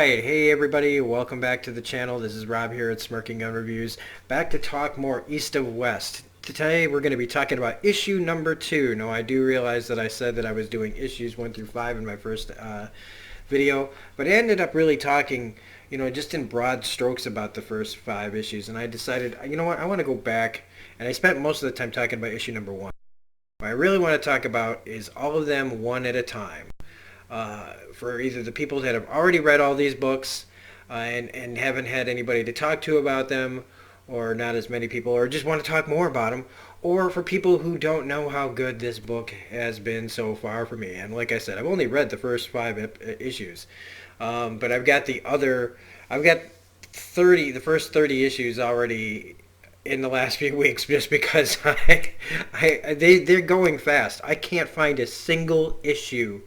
Alright, hey everybody, welcome back to the channel. This is Rob here at Smirking Gun Reviews. Back to talk more East of West. Today we're going to be talking about issue number 2. Now I do realize that I said that I was doing issues 1 through 5 in my first video, but I ended up really talking, just in broad strokes about the first 5 issues, and I decided, you know what, I want to go back, and I spent most of the time talking about issue number 1. What I really want to talk about is all of them one at a time. For either the people that have already read all these books and haven't had anybody to talk to about them, or not as many people, or just want to talk more about them, or for people who don't know how good this book has been so far for me. And like I said, I've only read the first 5 issues, but I've got the first 30 issues already in the last few weeks, just because they're going fast. I can't find a single issue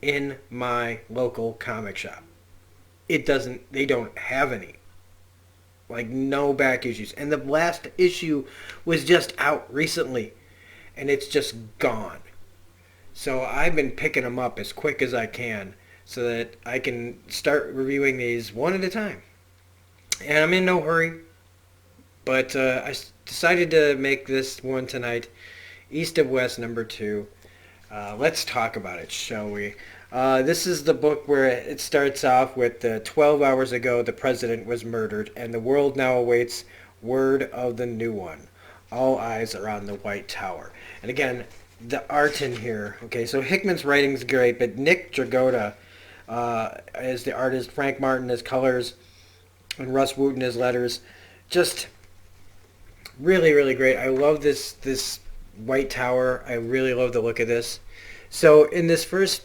in my local comic shop. They don't have any. Like, no back issues. And the last issue was just out recently, and it's just gone. So I've been picking them up as quick as I can so that I can start reviewing these one at a time. And I'm in no hurry, but I decided to make this one tonight, East of West number 2. Let's talk about it, shall we? This is the book where it starts off with 12 hours ago the president was murdered, and the world now awaits word of the new one. All eyes are on the White Tower. And again, the art in here. Okay, so Hickman's writing's great, but Nick Dragotta is the artist, Frank Martin as colors, and Russ Wooten as letters. Just really, really great. I love this White Tower. I really love the look of this. So in this first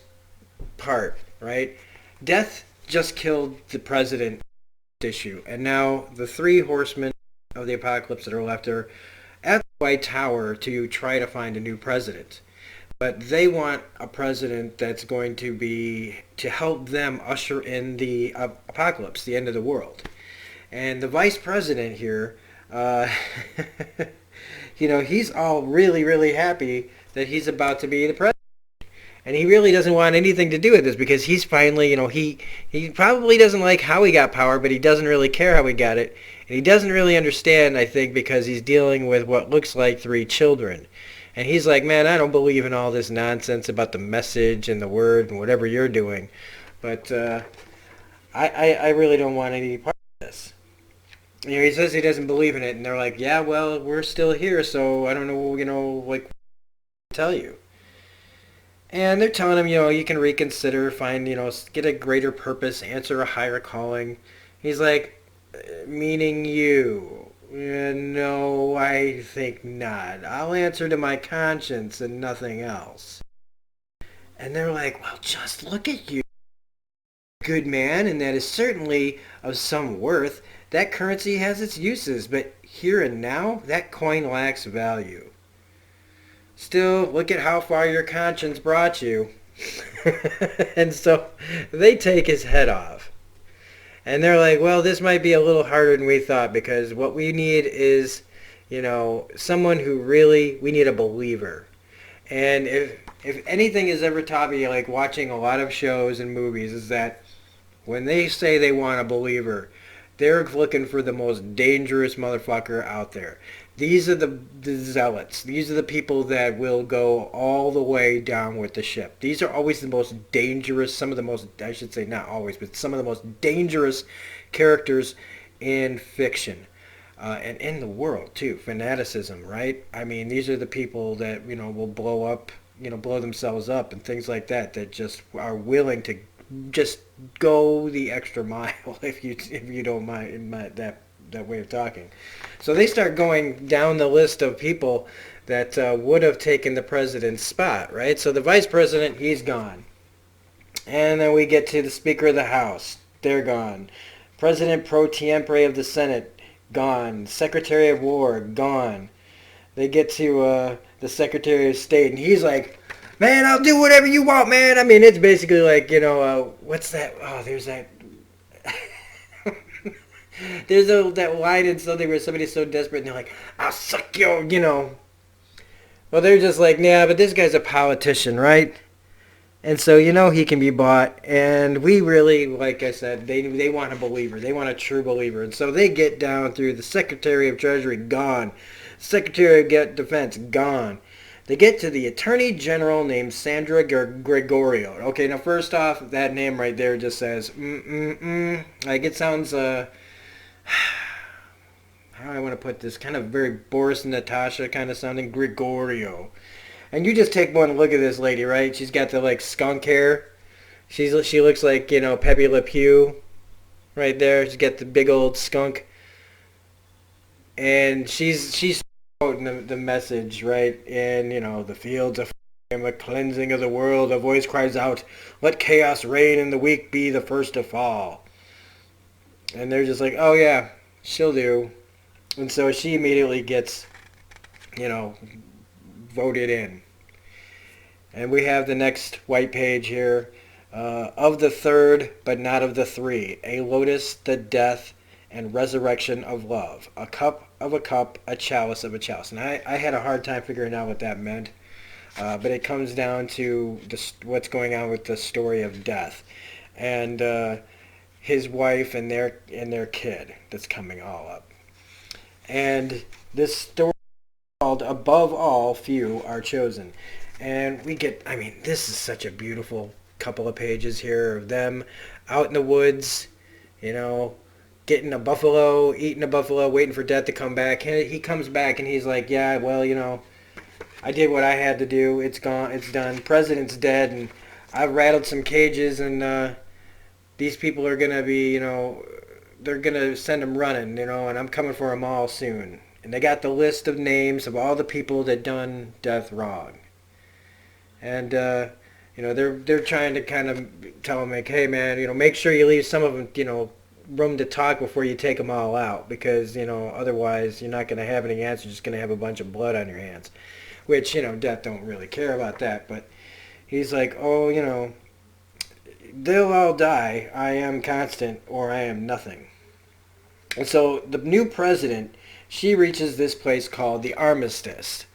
part, right, death just killed the president issue, and now the 3 horsemen of the apocalypse that are left are at the White Tower to try to find a new president. But they want a president that's going to help them usher in the apocalypse, the end of the world. And the vice president here, he's all really, really happy that he's about to be the president. And he really doesn't want anything to do with this, because he's finally, he probably doesn't like how he got power, but he doesn't really care how he got it. And he doesn't really understand, I think, because he's dealing with what looks like 3 children. And he's like, man, I don't believe in all this nonsense about the message and the word and whatever you're doing. But I really don't want any part of this. He says he doesn't believe in it, and they're like, yeah, well, we're still here, so I don't know, what to tell you. And they're telling him, you can reconsider, find, get a greater purpose, answer a higher calling. He's like, meaning you? No, I think not. I'll answer to my conscience and nothing else. And they're like, well, just look at you, good man, and that is certainly of some worth. That currency has its uses, but here and now, that coin lacks value. Still, look at how far your conscience brought you. And so they take his head off. And they're like, well, this might be a little harder than we thought, because what we need is, someone who really, we need a believer. And if anything has ever taught me, like watching a lot of shows and movies, is that when they say they want a believer, they're looking for the most dangerous motherfucker out there. These are the zealots. These are the people that will go all the way down with the ship. These are always the most dangerous, some of the most, I should say not always, but some of the most dangerous characters in fiction. And in the world, too. Fanaticism, right? I mean, these are the people that, will blow up, blow themselves up and things like that, that just are willing to just go the extra mile, if you don't mind that way of talking. So they start going down the list of people that would have taken the president's spot, right? So the vice president, he's gone. And then we get to the Speaker of the House. They're gone. President pro tempore of the Senate, gone. Secretary of War, gone. They get to the Secretary of State, and he's like, man, I'll do whatever you want, man. I mean, it's basically like, what's that? Oh, there's that. There's that line in something where somebody's so desperate and they're like, I'll suck your. Well, they're just like, nah, but this guy's a politician, right? And so he can be bought, and we really, like I said, they want a believer. They want a true believer. And so they get down through the Secretary of Treasury, gone. Secretary of Defense, gone. They get to the Attorney General named Sandra Gregorio. Okay, now first off, that name right there just says, like it sounds, how do I want to put this, kind of very Boris and Natasha kind of sounding, Gregorio. And you just take one look at this lady, right? She's got the like skunk hair. She looks like Pepe Le Pew, right there. She's got the big old skunk, and she's quoting the message, right? And the fields of the cleansing of the world. A voice cries out, "Let chaos reign, and the weak be the first to fall." And they're just like, "Oh yeah, she'll do." And so she immediately gets, voted in. And we have the next white page here. Of the third, but not of the three. A lotus, the death, and resurrection of love. A cup of a cup, a chalice of a chalice. And I had a hard time figuring out what that meant. But it comes down to what's going on with the story of death. And his wife and their kid that's coming all up. And this story is called Above All, Few Are Chosen. And this is such a beautiful couple of pages here of them out in the woods, getting a buffalo, eating a buffalo, waiting for death to come back. And he comes back and he's like, yeah, well, I did what I had to do. It's gone. It's done. President's dead, and I've rattled some cages, and these people are going to be, they're going to send them running, and I'm coming for them all soon. And they got the list of names of all the people that done death wrong. And, they're trying to kind of tell them, like, hey, man, make sure you leave some of them, room to talk before you take them all out. Because, otherwise you're not going to have any answers. You're just going to have a bunch of blood on your hands. Which, death don't really care about that. But he's like, oh, they'll all die. I am constant or I am nothing. And so the new president, she reaches this place called the Armistice.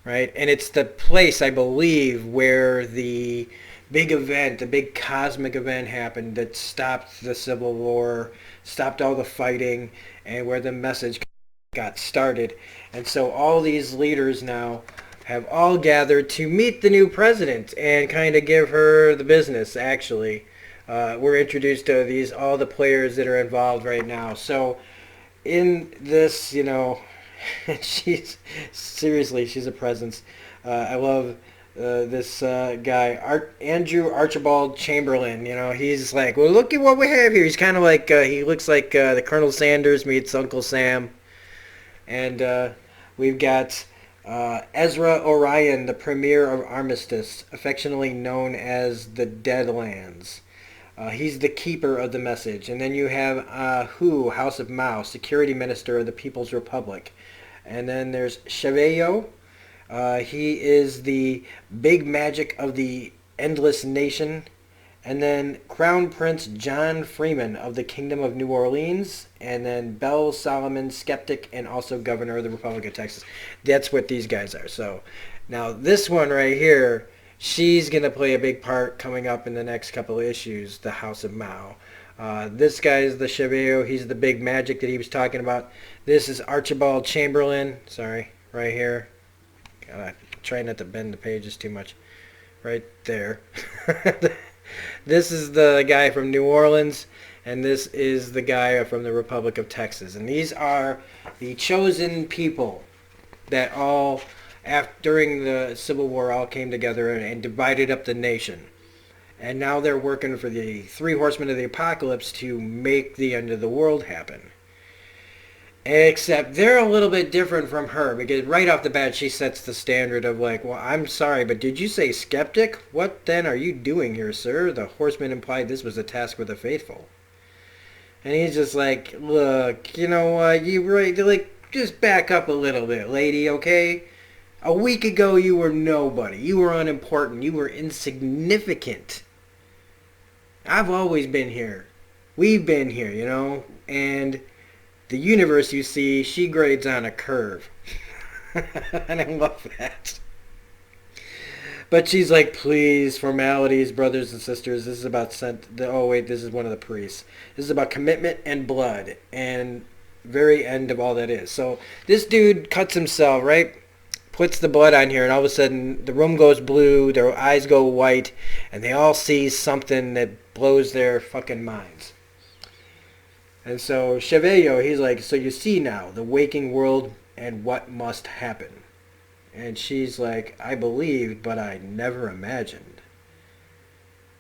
Right? And it's the place, I believe, where the big event, the big cosmic event happened that stopped the Civil War, stopped all the fighting, and where the message got started. And so all these leaders now have all gathered to meet the new president and kind of give her the business, actually. We're introduced to all the players that are involved right now. So in this, she's a presence. I love this guy, Andrew Archibald Chamberlain. He's like, well, look at what we have here. He's kind of like, he looks like the Colonel Sanders meets Uncle Sam. And we've got Ezra Orion, the Premier of Armistice, affectionately known as the Deadlands. He's the keeper of the message. And then you have Hu, House of Mao, Security Minister of the People's Republic. And then there's Cheveyo. He is the big magic of the Endless Nation. And then Crown Prince John Freeman of the Kingdom of New Orleans. And then Bell Solomon, skeptic and also governor of the Republic of Texas. That's what these guys are. So now this one right here, she's going to play a big part coming up in the next couple of issues, the House of Mao. This guy is the Cheveyo. He's the big magic that he was talking about. This is Archibald Chamberlain. Sorry, right here. Try not to bend the pages too much. Right there. This is the guy from New Orleans, and this is the guy from the Republic of Texas. And these are the chosen people that all, during the Civil War, all came together and divided up the nation. And now they're working for the three horsemen of the apocalypse to make the end of the world happen. Except they're a little bit different from her, because right off the bat she sets the standard of like, well, I'm sorry, but did you say skeptic? What then are you doing here, sir? The horseman implied this was a task for the faithful. And he's just like, look, you know what, just back up a little bit, lady, okay? A week ago you were nobody. You were unimportant. You were insignificant. I've always been here. We've been here, and the universe, you see, she grades on a curve. And I love that. But she's like, please, formalities, brothers and sisters. This is about oh wait, this is one of the priests. This is about commitment and blood, and very end of all that is. So this dude cuts himself, right? Puts the blood on here, and all of a sudden the room goes blue, their eyes go white, and they all see something that blows their fucking minds. And so Chevelio, he's like, so you see now the waking world and what must happen. And she's like, I believed, but I never imagined.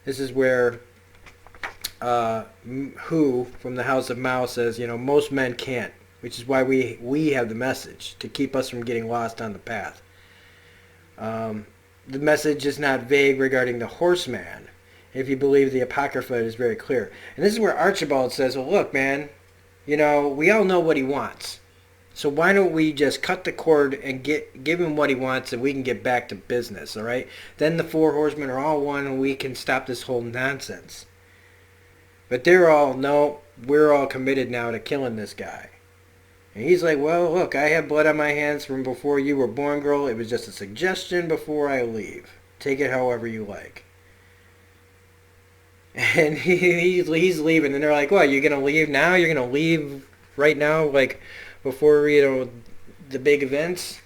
This is where Who from the House of Mao says, most men can't, which is why we have the message to keep us from getting lost on the path. The message is not vague regarding the horseman. If you believe the Apocrypha, it is very clear. And this is where Archibald says, well, look, man, we all know what he wants. So why don't we just cut the cord and give him what he wants and we can get back to business, all right? Then the four horsemen are all one and we can stop this whole nonsense. But they're all, no, we're all committed now to killing this guy. And he's like, well, look, I have blood on my hands from before you were born, girl. It was just a suggestion before I leave. Take it however you like. And he's leaving, and they're like, what, you're going to leave now? You're going to leave right now, like, before, the big events?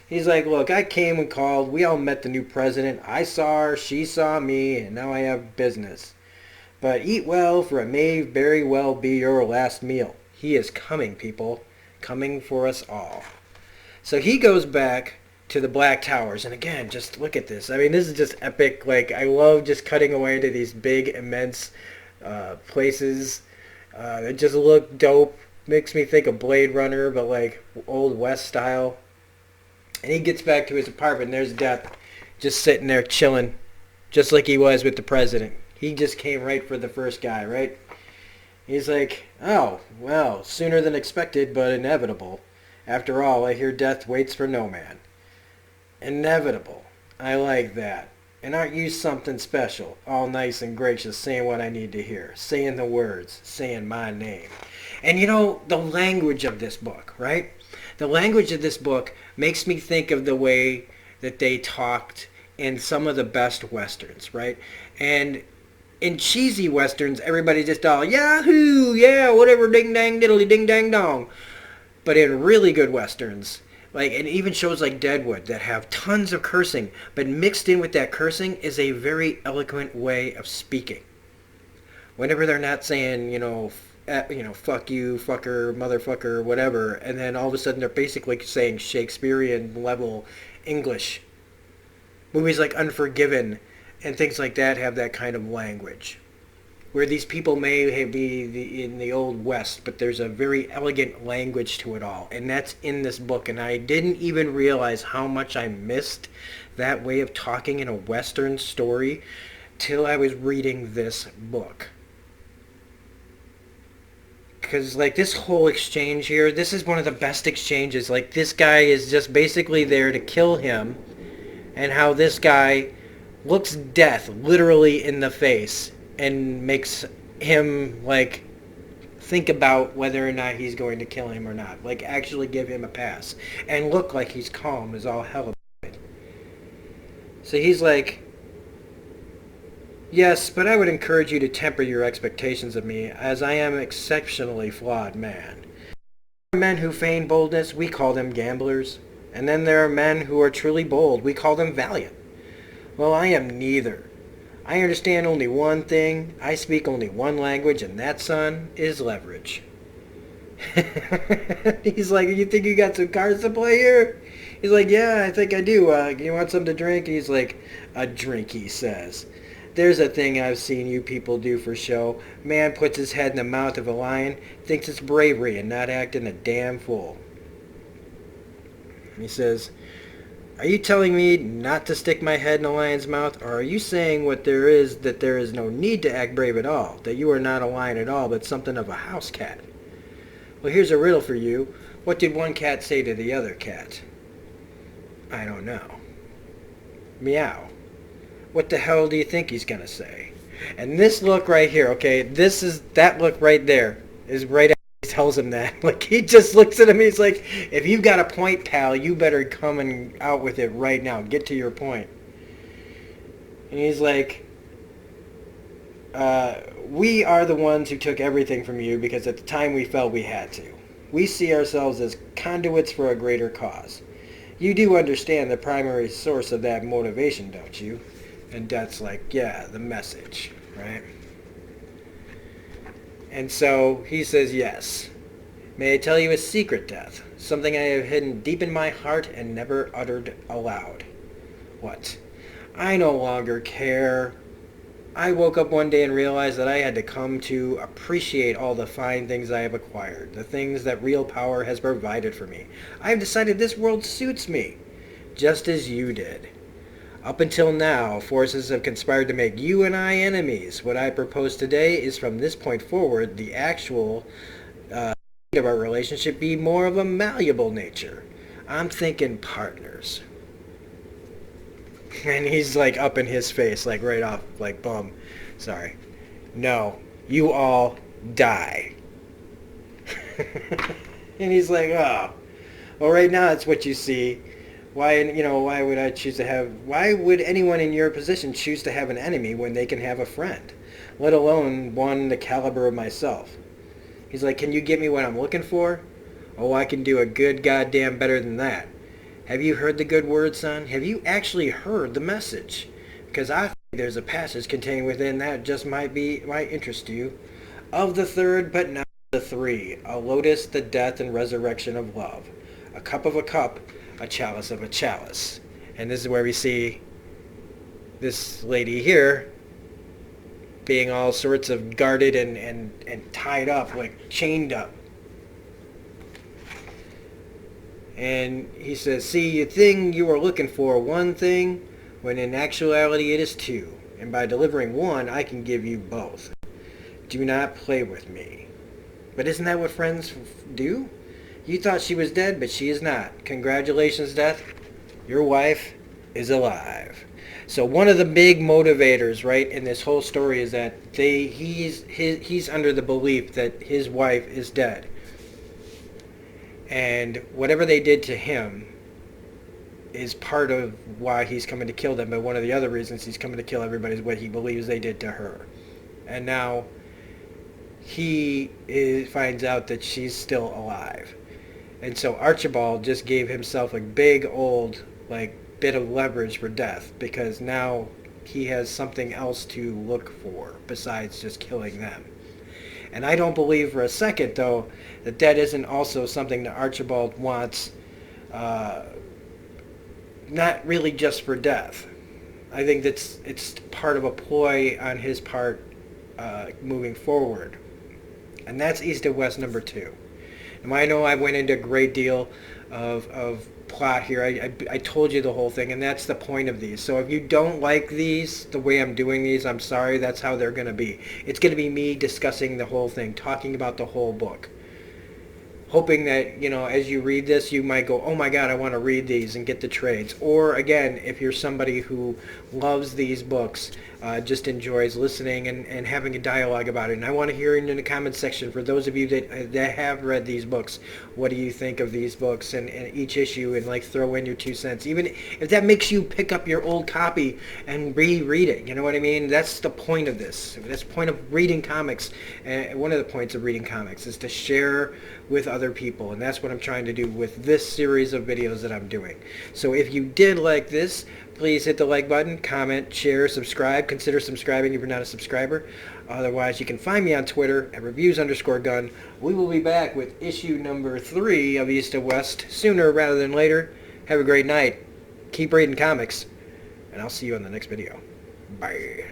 He's like, look, I came and called. We all met the new president. I saw her, she saw me, and now I have business. But eat well, for it may very well be your last meal. He is coming, people. Coming for us all. So he goes back to the Black Towers. And again, just look at this. I mean, this is just epic. Like, I love just cutting away to these big, immense places. It just look dope. Makes me think of Blade Runner, but like Old West style. And he gets back to his apartment, and there's Death just sitting there chilling, just like he was with the president. He just came right for the first guy, right? He's like, oh, well, sooner than expected, but inevitable. After all, I hear death waits for no man. Inevitable. I like that. And aren't you something special? All nice and gracious, saying what I need to hear. Saying the words. Saying my name. And the language of this book, right? The language of this book makes me think of the way that they talked in some of the best Westerns, right? And in cheesy Westerns, everybody just all, yahoo, yeah, whatever, ding dang diddly ding dang dong. But in really good Westerns, and even shows like Deadwood that have tons of cursing, but mixed in with that cursing is a very eloquent way of speaking. Whenever they're not saying, fuck you, fucker, motherfucker, whatever, and then all of a sudden they're basically saying Shakespearean level English. Movies like Unforgiven and things like that have that kind of language, where these people may be in the Old West, but there's a very elegant language to it all, and that's in this book, and I didn't even realize how much I missed that way of talking in a Western story till I was reading this book. Because, this whole exchange here, this is one of the best exchanges. This guy is just basically there to kill him, and how this guy looks death literally in the face and makes him, think about whether or not he's going to kill him or not. Actually give him a pass. And look like he's calm as all hell about it. So he's like, yes, but I would encourage you to temper your expectations of me, as I am an exceptionally flawed man. There are men who feign boldness, we call them gamblers. And then there are men who are truly bold, we call them valiant. Well, I am neither. I understand only one thing, I speak only one language, and that, son, is leverage. He's like, you think you got some cards to play here? He's like, yeah, I think I do. You want something to drink? And he's like, a drink, he says. There's a thing I've seen you people do for show. Man puts his head in the mouth of a lion, thinks it's bravery and not acting a damn fool. And he says, are you telling me not to stick my head in a lion's mouth, or are you saying that there is no need to act brave at all, that you are not a lion at all, but something of a house cat? Well, here's a riddle for you. What did one cat say to the other cat? I don't know. Meow. What the hell do you think he's going to say? And this look right here, okay, that look right there is right after he tells him that. He just looks at him, he's like, if you've got a point, pal, you better come out with it right now. Get to your point. And he's like, we are the ones who took everything from you because at the time we felt we had to. We see ourselves as conduits for a greater cause. You do understand the primary source of that motivation, don't you? And Death's like, yeah, the message, right? And so he says, yes. May I tell you a secret, Death? Something I have hidden deep in my heart and never uttered aloud. What? I no longer care. I woke up one day and realized that I had to come to appreciate all the fine things I have acquired, the things that real power has provided for me. I have decided this world suits me, just as you did. Up until now, forces have conspired to make you and I enemies. What I propose today is from this point forward, the actual of our relationship be more of a malleable nature. I'm thinking partners. And he's like up in his face, like right off, like boom. Sorry. No, you all die. And he's like, oh, well, right now it's what you see. Why, why would I choose to have? Why would anyone in your position choose to have an enemy when they can have a friend, let alone one the caliber of myself? He's like, can you get me what I'm looking for? Oh, I can do a good goddamn better than that. Have you heard the good word, son? Have you actually heard the message? Because I think there's a passage contained within that just might interest you. Of the third, but not the three, a lotus, the death and resurrection of love, a cup of a cup, a chalice of a chalice. And this is where we see this lady here being all sorts of guarded and tied up, like chained up. And he says, see, the thing you are looking for, one thing, when in actuality it is two. And by delivering one, I can give you both. Do not play with me. But isn't that what friends do? You thought she was dead, but she is not. Congratulations, Death. Your wife is alive. So one of the big motivators, right, in this whole story is that he's under the belief that his wife is dead. And whatever they did to him is part of why he's coming to kill them. But one of the other reasons he's coming to kill everybody is what he believes they did to her. And now he finds out that she's still alive. And so Archibald just gave himself a big old bit of leverage for Death, because now he has something else to look for besides just killing them. And I don't believe for a second, though, that isn't also something that Archibald wants, not really just for Death. I think it's part of a ploy on his part moving forward. And that's East of West number 2. And I know I went into a great deal of plot here. I told you the whole thing, and that's the point of these. So if you don't like these, the way I'm doing these, I'm sorry, that's how they're going to be. It's going to be me discussing the whole thing, talking about the whole book. Hoping that, as you read this, you might go, oh my God, I want to read these and get the trades. Or again, if you're somebody who loves these books, just enjoys listening and having a dialogue about it. And I want to hear in the comments section, for those of you that have read these books, what do you think of these books and each issue, and throw in your 2 cents. Even if that makes you pick up your old copy and reread it, you know what I mean? That's the point of this. That's the point of reading comics. One of the points of reading comics is to share with other people, and that's what I'm trying to do with this series of videos that I'm doing. So if you did like this, please hit the like button, comment, share, subscribe. Consider subscribing if you're not a subscriber. Otherwise, you can find me on Twitter at reviews_gun. We will be back with issue number 3 of East of West sooner rather than later. Have a great night. Keep reading comics, and I'll see you on the next video. Bye.